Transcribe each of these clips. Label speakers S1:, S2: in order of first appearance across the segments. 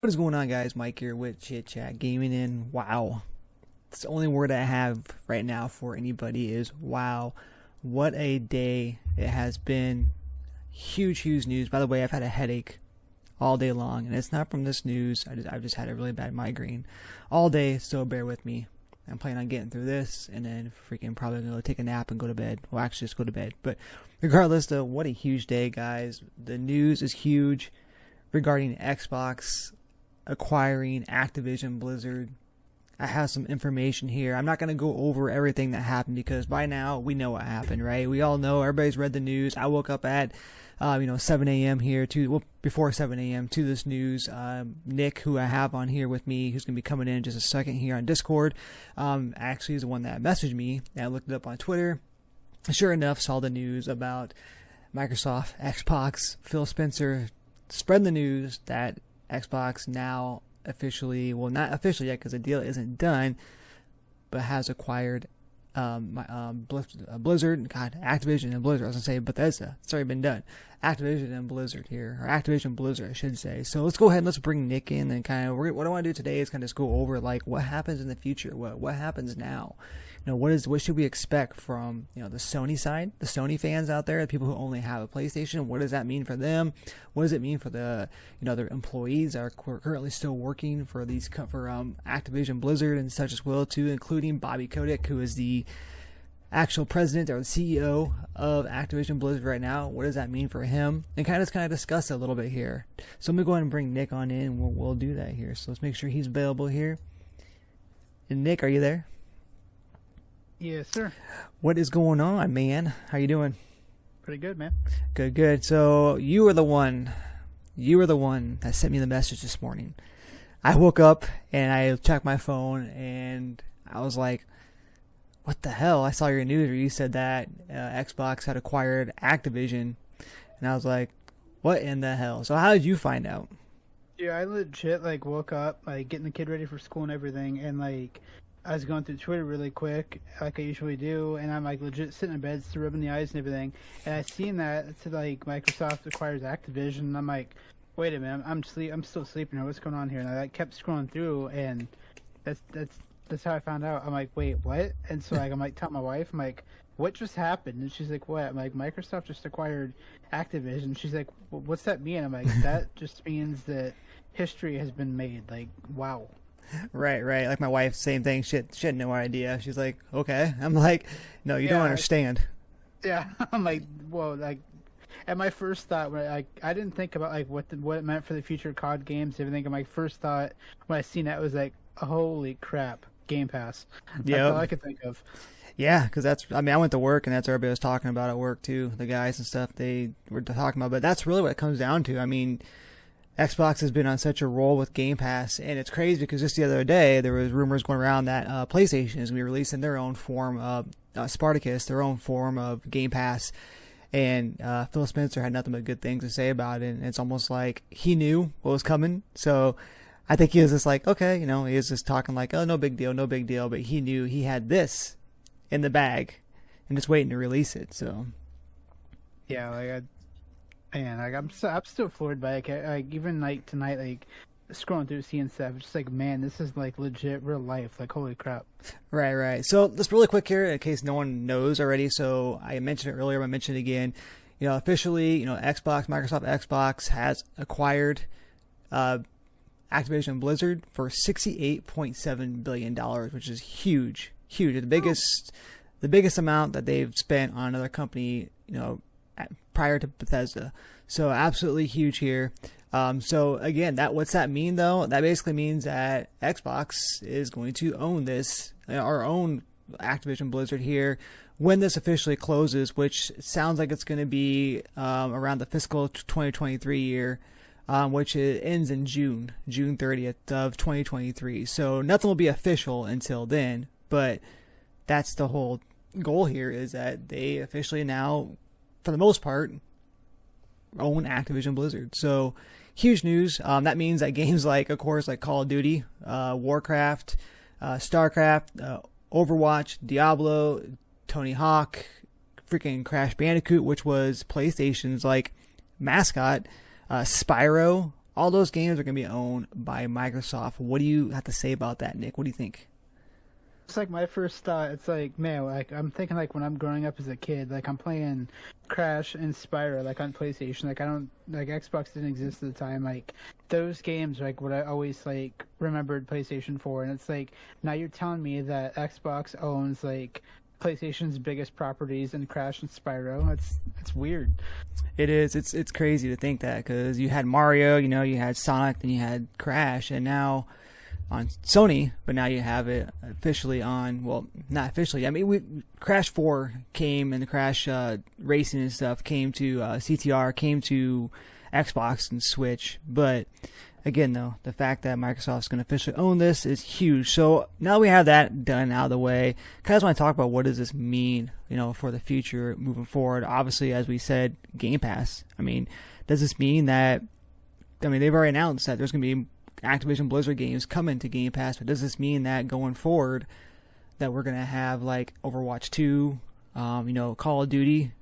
S1: What is going on, guys? Mike here with Chit Chat Gaming, and wow. It's the only word I have right now for anybody is wow. What a day it has been. Huge news. By the way, I've had a headache all day long, and it's not from this news. I've just had a really bad migraine all day, so bear with me. I'm planning on getting through this, and then freaking probably gonna go take a nap and go to bed. Well, actually, just go to bed. But regardless, though, what a huge day, guys. The news is huge regarding Xbox acquiring Activision Blizzard. I have some information here. I'm not going to go over everything that happened because by now we know what happened, right? We all know. Everybody's read the news. I woke up at 7 a.m. here before 7 a.m. to this news. Nick, who I have on here with me, who's going to be coming in just a second here on Discord, actually is the one that messaged me, and I looked it up on Twitter. Sure enough, saw the news about Microsoft, Xbox, Phil Spencer spread the news that Xbox now officially, well, not officially yet because the deal isn't done, but has acquired Blizzard, Activision and Blizzard. I was going to say Bethesda. It's already been done. Activision and Blizzard here, or Activision Blizzard, I should say. So let's go ahead and let's bring Nick in and kind of, what I want to do today is kind of just go over like what happens in the future, what happens now. What should we expect from the Sony side, the Sony fans out there, the people who only have a PlayStation? What does that mean for them? What does it mean for the their employees that are currently still working for Activision Blizzard and such as well too, including Bobby Kotick, who is the actual president or the CEO of Activision Blizzard right now. What does that mean for him? And kind of discuss it a little bit here. So I'm gonna go ahead and bring Nick on in, and we'll do that here. So let's make sure he's available here. And Nick, are you there?
S2: Yes, sir.
S1: What is going on, man? How you doing?
S2: Pretty good, man.
S1: Good. So you were the one that sent me the message this morning. I woke up and I checked my phone and I was like, what the hell? I saw your news where you said that Xbox had acquired Activision, and I was like, what in the hell? So how did you find out?
S2: Yeah, I legit woke up, getting the kid ready for school and everything, and I was going through Twitter really quick, like I usually do, and I'm legit sitting in bed, still rubbing the eyes and everything, and I seen that it said Microsoft acquires Activision, and I'm like, wait a minute, I'm still sleeping here. What's going on here? And I kept scrolling through, and that's how I found out. I'm like, wait, what? And so I'm telling my wife, I'm like, what just happened? And she's like, what? I'm like, Microsoft just acquired Activision. She's like, well, what's that mean? I'm like, that just means that history has been made. Like, wow.
S1: Right. Like my wife, same thing. She had no idea. She's like, okay. I'm like, no, you don't understand.
S2: Yeah. I'm like, whoa. And my first thought, I didn't think about what it meant for the future COD games, everything. And my first thought when I seen that was like, holy crap, Game Pass. That's all I could think of.
S1: Yeah, because I went to work and that's what everybody was talking about at work too. The guys and stuff they were talking about, but that's really what it comes down to. I mean, Xbox has been on such a roll with Game Pass, and it's crazy because just the other day there was rumors going around that PlayStation is going to be releasing their own form of Spartacus, their own form of Game Pass, and Phil Spencer had nothing but good things to say about it, and it's almost like he knew what was coming. So I think he was just like, okay, he was just talking like, oh, no big deal, but he knew he had this in the bag and just waiting to release it. So
S2: yeah, I'm still floored by it. Even tonight, scrolling through seeing stuff, just man, this is legit real life. Holy crap.
S1: Right. So just really quick here, in case no one knows already. So I mentioned it earlier, I mentioned it again. Officially, Microsoft Xbox has acquired Activision Blizzard for $68.7 billion, which is huge. The biggest amount that they've spent on another company, prior to Bethesda. So absolutely huge here. So again, what's that mean though? That basically means that Xbox is going to own this, our own Activision Blizzard here, when this officially closes, which sounds like it's going to be around the fiscal 2023 year, which ends in June 30th of 2023. So nothing will be official until then, but that's the whole goal here, is that they officially now, for the most part, own Activision Blizzard. So huge news. That means that games of course, Call of Duty, Warcraft, StarCraft, Overwatch, Diablo, Tony Hawk, freaking Crash Bandicoot, which was PlayStation's mascot, Spyro, all those games are going to be owned by Microsoft. What do you have to say about that, Nick? What do you think?
S2: It's like my first thought. It's like, man, like I'm thinking like when I'm growing up as a kid, like I'm playing Crash and Spyro like on PlayStation. Like I don't like Xbox didn't exist at the time. Like those games, like what I always like remembered PlayStation for, and it's like now you're telling me that Xbox owns like PlayStation's biggest properties in Crash and Spyro. It's weird.
S1: It is. It's crazy to think that, because you had Mario, you had Sonic, then you had Crash, and now on Sony, but now you have it officially on, well, not officially. I mean, Crash 4 came, and the Crash racing and stuff came to CTR, came to Xbox and Switch. But again, though, the fact that Microsoft's going to officially own this is huge. So now we have that done out of the way, kind of want to talk about what does this mean, for the future moving forward. Obviously, as we said, Game Pass. I mean, does this mean that, they've already announced that there's going to be Activision Blizzard games coming to Game Pass, but does this mean that going forward that we're going to have like Overwatch 2, Call of Duty,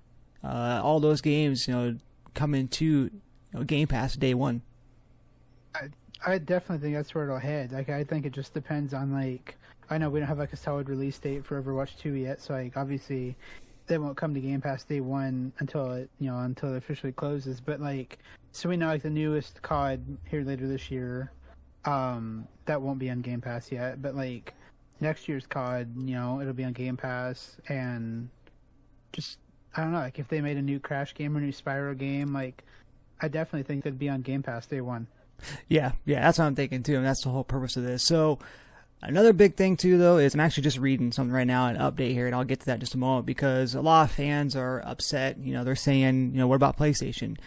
S1: all those games, coming to Game Pass day one?
S2: I definitely think that's where it'll head. Like I think it just depends on like, I know we don't have like a solid release date for Overwatch 2 yet, so like obviously they won't come to Game Pass day one until it officially closes. But like, so we know like the newest COD here later this year. That won't be on Game Pass yet, but like next year's COD, it'll be on Game Pass, and just I don't know, like if they made a new Crash game or a new Spyro game, like I definitely think they'd be on Game Pass day one.
S1: Yeah, that's what I'm thinking too, and that's the whole purpose of this. So another big thing too, though, is I'm actually just reading something right now, an update here, and I'll get to that in just a moment, because a lot of fans are upset. They're saying, what about PlayStation?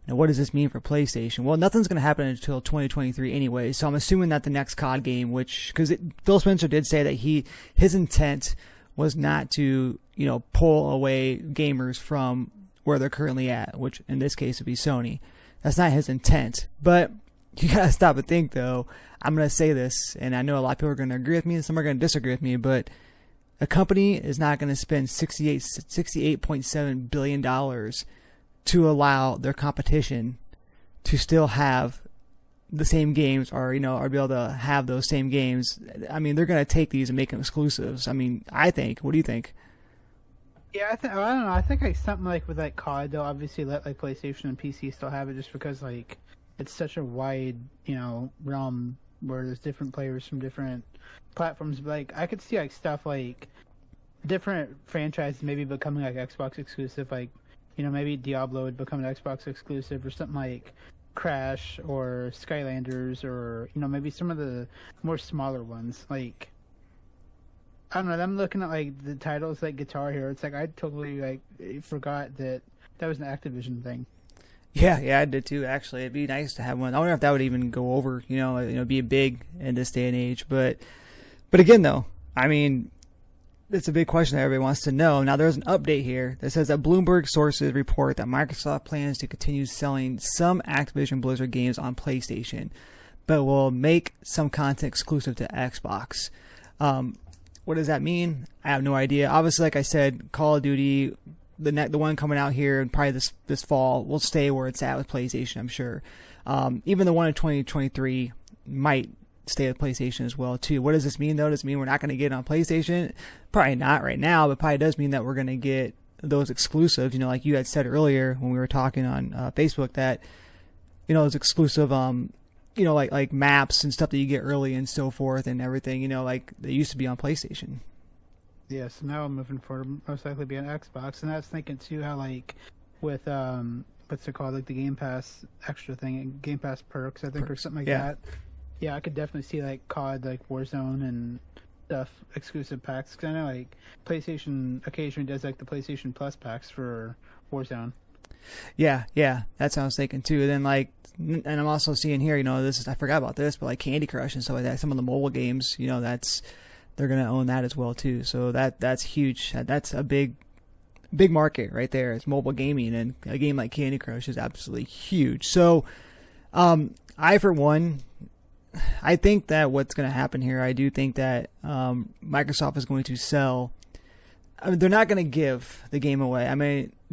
S1: What does this mean for PlayStation? Well, nothing's going to happen until 2023 anyway, so I'm assuming that the next COD game, because Phil Spencer did say that his intent was not to, pull away gamers from where they're currently at, which in this case would be Sony. That's not his intent. But you got to stop and think, though. I'm going to say this, and I know a lot of people are going to agree with me, and some are going to disagree with me, but a company is not going to spend $68.7 billion to allow their competition to still have the same games, or or be able to have those same games. I mean, they're going to take these and make them exclusives. I think. What do you think?
S2: Yeah, I don't know. I think like something like with like COD, they'll obviously let like PlayStation and PC still have it, just because like it's such a wide realm where there's different players from different platforms. But like I could see like stuff like different franchises maybe becoming like Xbox exclusive, like. Maybe Diablo would become an Xbox exclusive, or something like Crash or Skylanders, or maybe some of the more smaller ones. Like I don't know. I'm looking at like the titles like Guitar Hero. It's like I totally like forgot that was an Activision thing.
S1: Yeah, I did too. Actually, it'd be nice to have one. I wonder if that would even go over. Be big in this day and age. But again, though, it's a big question that everybody wants to know. Now, there's an update here that says that Bloomberg sources report that Microsoft plans to continue selling some Activision Blizzard games on PlayStation, but will make some content exclusive to Xbox. What does that mean? I have no idea. Obviously, like I said, Call of Duty, the one coming out here and probably this fall, will stay where it's at with PlayStation, I'm sure. Even the one in 2023 might stay with PlayStation as well too. What does this mean, though? Does it mean we're not going to get it on PlayStation? Probably not right now, but probably does mean that we're going to get those exclusives. Like you had said earlier when we were talking on Facebook, that those exclusive like maps and stuff that you get early and so forth and everything, like they used to be on PlayStation.
S2: Yeah, so now I'm moving forward, most likely be on Xbox. And I was thinking too how like with what's it called, like the Game Pass extra thing, Game Pass perks, I think, or something like that. Yeah, I could definitely see like COD, like Warzone and stuff, exclusive packs. Because I know like PlayStation occasionally does like the PlayStation Plus packs for Warzone.
S1: Yeah, that's what I was thinking too. And then and I'm also seeing here, I forgot about this, but like Candy Crush and stuff like that, some of the mobile games, they're gonna own that as well too. So that's huge. That's a big market right there. It's mobile gaming, and a game like Candy Crush is absolutely huge. So, I for one, I think that what's going to happen here, I do think that Microsoft is going to sell. They're not going to give the game away.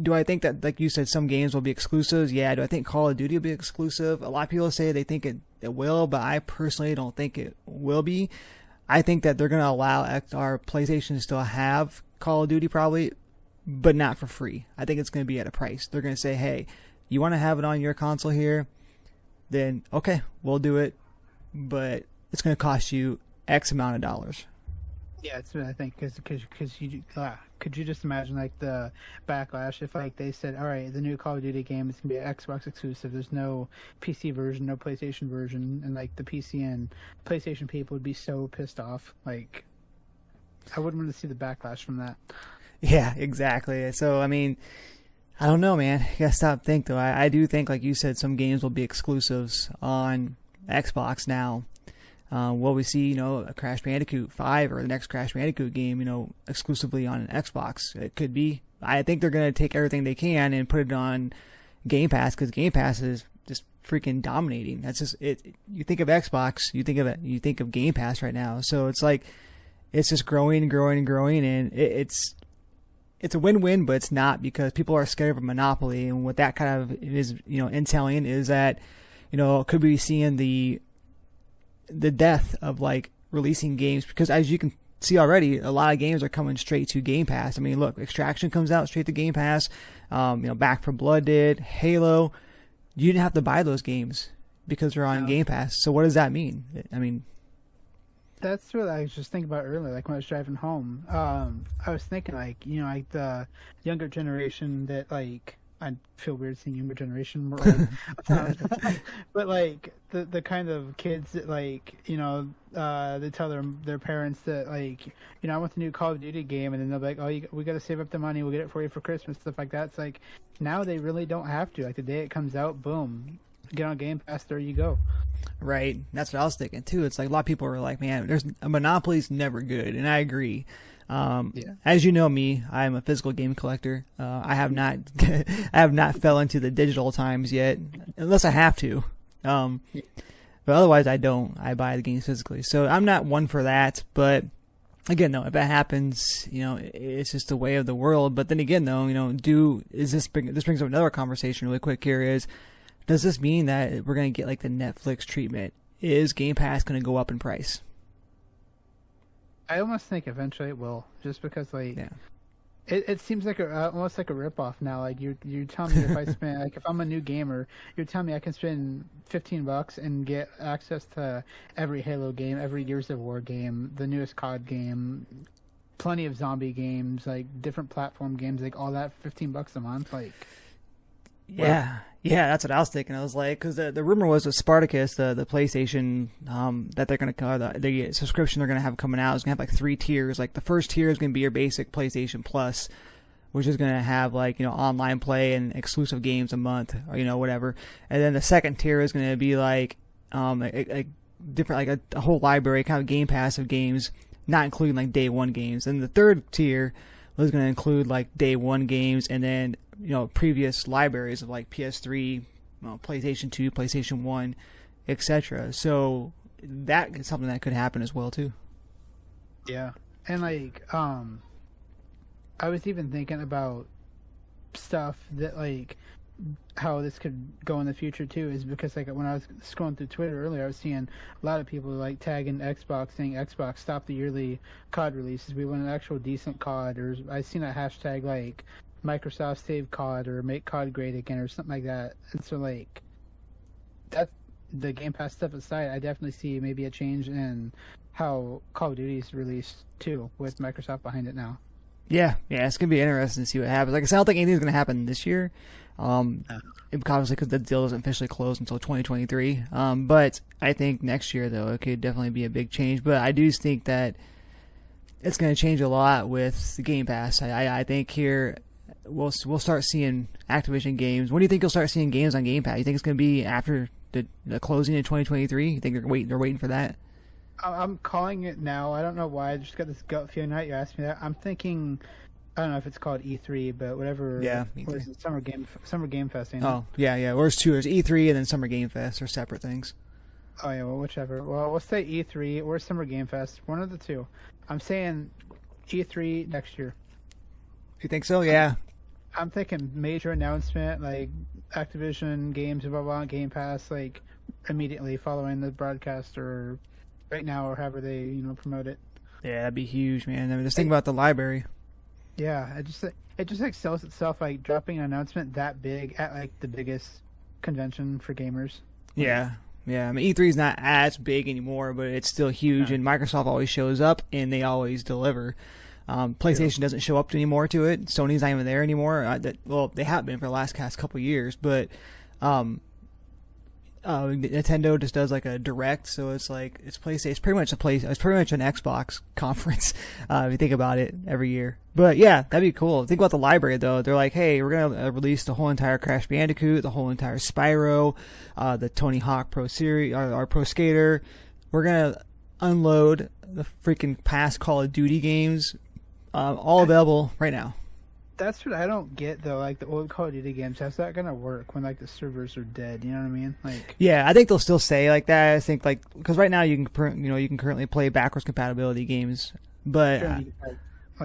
S1: do I think that, like you said, some games will be exclusives? Yeah. Do I think Call of Duty will be exclusive? A lot of people say they think it will, but I personally don't think it will be. I think that they're going to allow our PlayStation to still have Call of Duty probably, but not for free. I think it's going to be at a price. They're going to say, hey, you want to have it on your console here? Then, okay, we'll do it, but it's going to cost you X amount of dollars.
S2: Yeah, that's what I think. Because you could you just imagine like the backlash if like they said, all right, the new Call of Duty game is gonna be an Xbox exclusive. There's no PC version, no PlayStation version, and like the PC and PlayStation people would be so pissed off. Like, I wouldn't want to see the backlash from that.
S1: Yeah, exactly. So I mean, I don't know, man. You gotta stop think though. I do think, like you said, some games will be exclusives on Xbox now. Will we see, a Crash Bandicoot 5 or the next Crash Bandicoot game, exclusively on an Xbox? It could be. I think they're going to take everything they can and put it on Game Pass, because Game Pass is just freaking dominating. That's just it. You think of Xbox, you think of Game Pass right now. So it's like, it's just growing and growing and growing, and it's a win-win, but it's not, because people are scared of a monopoly. And what that kind of is, entailing is that, could we be seeing the death of like releasing games, because as you can see already, a lot of games are coming straight to Game Pass. I mean, look, Extraction comes out straight to Game Pass. Back 4 Blood did. Halo, you didn't have to buy those games because they're on Game Pass. So what does that mean? I mean,
S2: that's what I was just thinking about earlier. Like when I was driving home, I was thinking like the younger generation that like. I feel weird seeing younger generation more, but like the kind of kids that like they tell their parents that like I want the new Call of Duty game, and then they'll be like, oh, we got to save up the money, we'll get it for you for Christmas, stuff like that. It's like now they really don't have to. Like the day it comes out, boom, get on Game Pass, there you go.
S1: Right, that's what I was thinking too. It's like a lot of people are like, man, there's a monopoly's never good, and I agree. As you know me, I'm a physical game collector. I have not, fell into the digital times yet, unless I have to. But otherwise I don't. I buy the games physically. So I'm not one for that. But again, though, if that happens, it's just the way of the world. But then again, though, this brings up another conversation really quick here is, does this mean that we're going to get like the Netflix treatment? Is Game Pass going to go up in price?
S2: I almost think eventually it will, just because it seems like almost like a ripoff now. Like you're telling me if I spend like if I'm a new gamer, you're telling me I can spend $15 and get access to every Halo game, every Gears of War game, the newest COD game, plenty of zombie games, like different platform games, like all that $15 a month, like.
S1: Yeah, that's what I was thinking. I was like, because the rumor was with Spartacus, the PlayStation, that they're going to, the subscription they're going to have coming out is going to have like 3 tiers. Like the first tier is going to be your basic PlayStation Plus, which is going to have like, online play and exclusive games a month, or, whatever. And then the second tier is going to be like, a different, like a whole library, kind of Game Pass of games, not including like day one games. And the third tier was going to include like day one games, and then previous libraries of like PS3, PlayStation 2, PlayStation 1, etc. So that is something that could happen as well too.
S2: Yeah, and like I was even thinking about stuff that like how this could go in the future too, is because like when I was scrolling through Twitter earlier, I was seeing a lot of people like tagging Xbox, saying Xbox stop the yearly COD releases, we want an actual decent COD, or I seen a hashtag like Microsoft save COD or make COD great again or something like that. And so like that's the Game Pass stuff aside, I definitely see maybe a change in how Call of Duty is released too, with Microsoft behind it now. Yeah,
S1: it's gonna be interesting to see what happens. Like I said, I don't think anything's gonna happen this year. Obviously, because the deal doesn't officially close until 2023. But I think next year, though, it could definitely be a big change. But I do think that it's going to change a lot with the Game Pass. I think here we'll start seeing Activision games. When do you think you'll start seeing games on Game Pass? You think it's going to be after the closing in 2023? You think they're waiting for that?
S2: I'm calling it now. I don't know why. I just got this gut feeling. Now you asked me that. I'm thinking. I don't know if it's called E3, but whatever.
S1: Yeah,
S2: what is it? Summer Game Fest. You
S1: know? Oh, yeah. Well, there's two. There's E3 and then Summer Game Fest. They're separate things.
S2: Oh yeah, well whichever. Well, we'll say E3 or Summer Game Fest. One of the two. I'm saying E3 next year.
S1: You think so? Yeah.
S2: I'm thinking major announcement like Activision games, blah blah, Game Pass, like immediately following the broadcast or right now or however they promote it.
S1: Yeah, that'd be huge, man. I mean, just think about the library.
S2: Yeah, it just like sells itself, like dropping an announcement that big at like the biggest convention for gamers.
S1: Yeah. Yeah, I mean, E3 is not as big anymore, but it's still huge, and Microsoft always shows up, and they always deliver. PlayStation doesn't show up anymore to it. Sony's not even there anymore. Well, they have been for the last couple years, but Nintendo just does like a direct, so it's like it's PlayStation. It's pretty much an Xbox conference if you think about it every year. But yeah, that'd be cool. Think about the library though. They're like, hey, we're gonna release the whole entire Crash Bandicoot, the whole entire Spyro, the Tony Hawk Pro Series, our Pro Skater. We're gonna unload the freaking past Call of Duty games, all available right now.
S2: That's what I don't get though. Like the old Call of Duty games, how's that gonna work when like the servers are dead? You know what I mean? Like,
S1: yeah, I think they'll still say like that. I think like because right now you can currently play backwards compatibility games, but
S2: sure,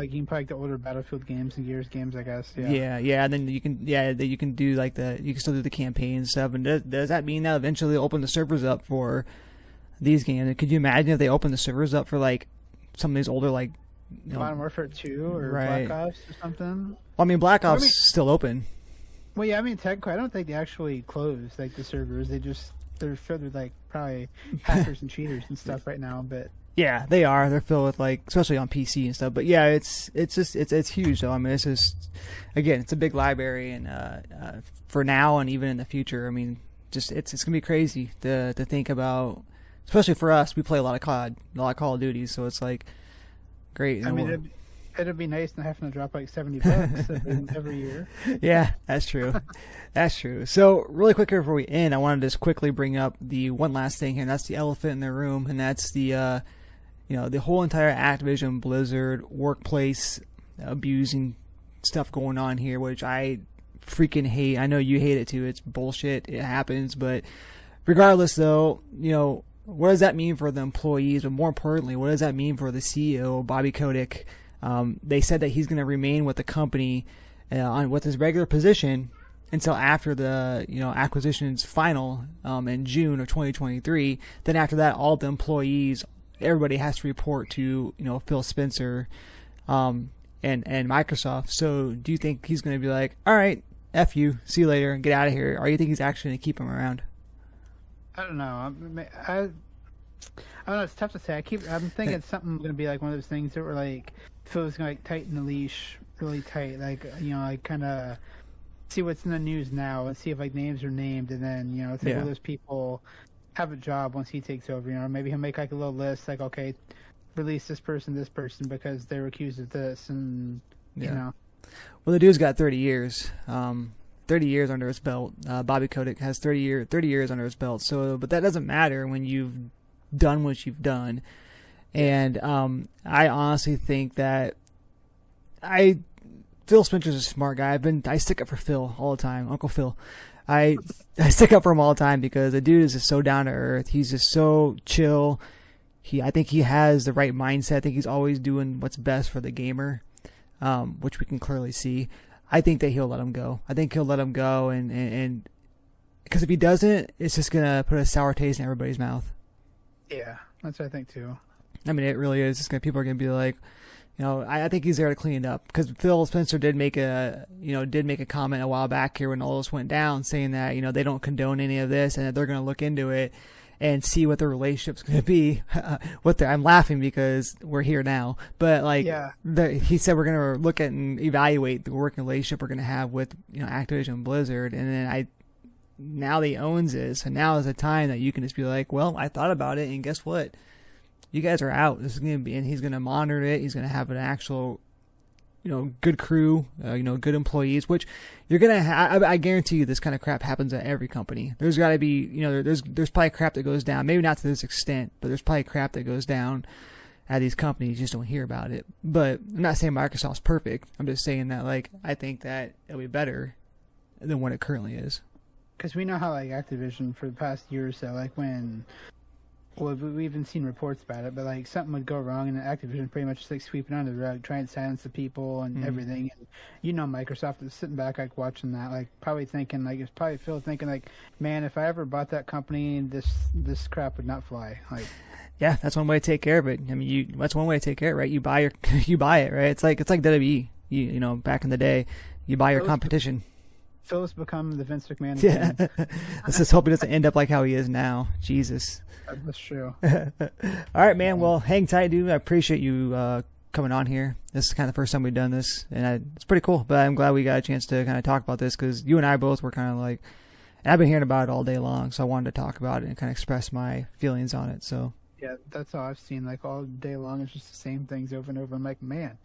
S2: you can play like the older Battlefield games and Gears games, I guess.
S1: Yeah. And then you can do like you can still do the campaign and stuff. And does that mean that eventually they'll open the servers up for these games? And could you imagine if they open the servers up for like some of these older like
S2: Modern Warfare 2 or Black Ops or something?
S1: Well, I mean, Black Ops is still open.
S2: Well, yeah, I mean, technically, I don't think they actually closed like the servers. They're filled with like probably hackers and cheaters and stuff right now. But
S1: yeah, they are. They're filled with like, especially on PC and stuff. But yeah, it's huge though. I mean, it's just again, it's a big library, and for now and even in the future, I mean, just it's gonna be crazy to think about. Especially for us, we play a lot of COD, a lot of Call of Duty, so it's like great.
S2: I mean, it'd be nice not having to drop like $70 every year.
S1: Yeah, that's true. That's true. So really quick before we end, I wanted to just quickly bring up the one last thing here, and that's the elephant in the room, and that's the the whole entire Activision Blizzard workplace abusing stuff going on here, which I freaking hate. I know you hate it too. It's bullshit. It happens, but regardless, though, what does that mean for the employees? But more importantly, what does that mean for the CEO, Bobby Kotick? They said that he's going to remain with the company with his regular position until after the acquisition's final in June of 2023. Then after that, all the employees, everybody has to report to Phil Spencer and Microsoft. So do you think he's going to be like, all right, F you, see you later, and get out of here? Or do you think he's actually going to keep him around?
S2: I don't know. I don't know. It's tough to say. I'm thinking something going to be like one of those things that were like Phil's going to like tighten the leash really tight, like like kind of see what's in the news now and see if like names are named, and then take all those people have a job once he takes over. Maybe he'll make like a little list, like okay, release this person because they were accused of this, and
S1: Well, the dude's got 30 years. 30 years under his belt. Bobby Kotick has 30 years under his belt. So, but that doesn't matter when you've done what you've done. And I honestly think that Phil Spencer's a smart guy. I stick up for Phil all the time, Uncle Phil. I stick up for him all the time because the dude is just so down to earth. He's just so chill. I think he has the right mindset. I think he's always doing what's best for the gamer, which we can clearly see. I think that he'll let him go. I think he'll let him go, and because if he doesn't, it's just gonna put a sour taste in everybody's mouth.
S2: Yeah, that's what I think too.
S1: I mean, it really is. People are gonna be like, I think he's there to clean it up, because Phil Spencer did make a comment a while back here when all this went down, saying that they don't condone any of this and that they're gonna look into it and see what the relationship's going to be. I'm laughing because we're here now, but he said we're going to look at and evaluate the working relationship we're going to have with Activision Blizzard, and then now that he owns this, and now is the time that you can just be like, well, I thought about it, and guess what? You guys are out. This is going to be, and he's going to monitor it. He's going to have an actual good crew, good employees, which you're going to have. I guarantee you this kind of crap happens at every company. There's got to be, there's probably crap that goes down, maybe not to this extent, but there's probably crap that goes down at these companies. You just don't hear about it. But I'm not saying Microsoft's perfect. I'm just saying that, I think that it'll be better than what it currently is.
S2: Because we know how, Activision for the past year or so, when well, we've even seen reports about it, but like something would go wrong, and Activision pretty much just like sweeping under the rug, trying to silence the people and everything. And Microsoft is sitting back like watching that, like probably thinking, like it's probably Phil thinking, like, man, if I ever bought that company, this crap would not fly. Like,
S1: yeah, that's one way to take care of it. I mean, that's one way to take care of it, right? You buy you buy it, right? It's like WWE. You know, back in the day, you buy your competition.
S2: Phil's become the Vince McMahon.
S1: Yeah. Let's just hope he doesn't end up like how he is now. Jesus.
S2: That's true.
S1: All right, man. Well, hang tight, dude. I appreciate you coming on here. This is kind of the first time we've done this, and it's pretty cool. But I'm glad we got a chance to kind of talk about this because you and I both were kind of like, and I've been hearing about it all day long, so I wanted to talk about it and kind of express my feelings on it. So
S2: yeah, that's all I've seen. Like all day long, it's just the same things over and over. I'm like, man.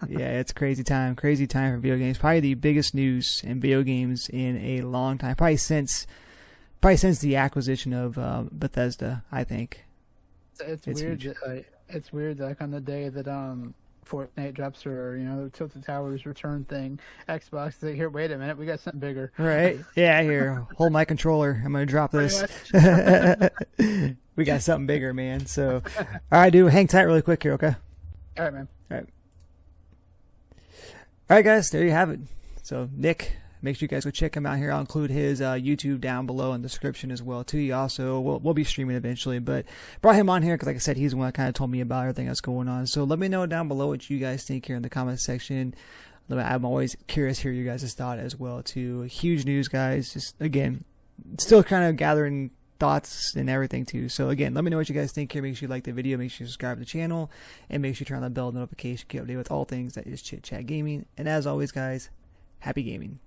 S1: Yeah, it's crazy time for video games. Probably the biggest news in video games in a long time. Probably since the acquisition of Bethesda, I think.
S2: It's weird. It's weird. Like on the day that Fortnite drops or the Tilted Towers return thing, Xbox is like, here, wait a minute, we got something bigger.
S1: Right? Yeah, here, hold my controller. I'm gonna drop this. We got something bigger, man. So, all right, dude, hang tight really quick here, okay?
S2: All right, man.
S1: All right. All right, guys, there you have it. So, Nick, make sure you guys go check him out here. I'll include his YouTube down below in the description as well, too. He also, we'll be streaming eventually, but brought him on here because, like I said, he's the one that kind of told me about everything that's going on. So, let me know down below what you guys think here in the comment section. I'm always curious to hear you guys' thought as well, too. Huge news, guys. Just, again, still kind of gathering thoughts and everything too. So again, let me know what you guys think here. Make sure you like the video, make sure you subscribe to the channel, and make sure you turn on the bell notification to get updated with all things that is Chit Chat Gaming. And as always, guys, happy gaming.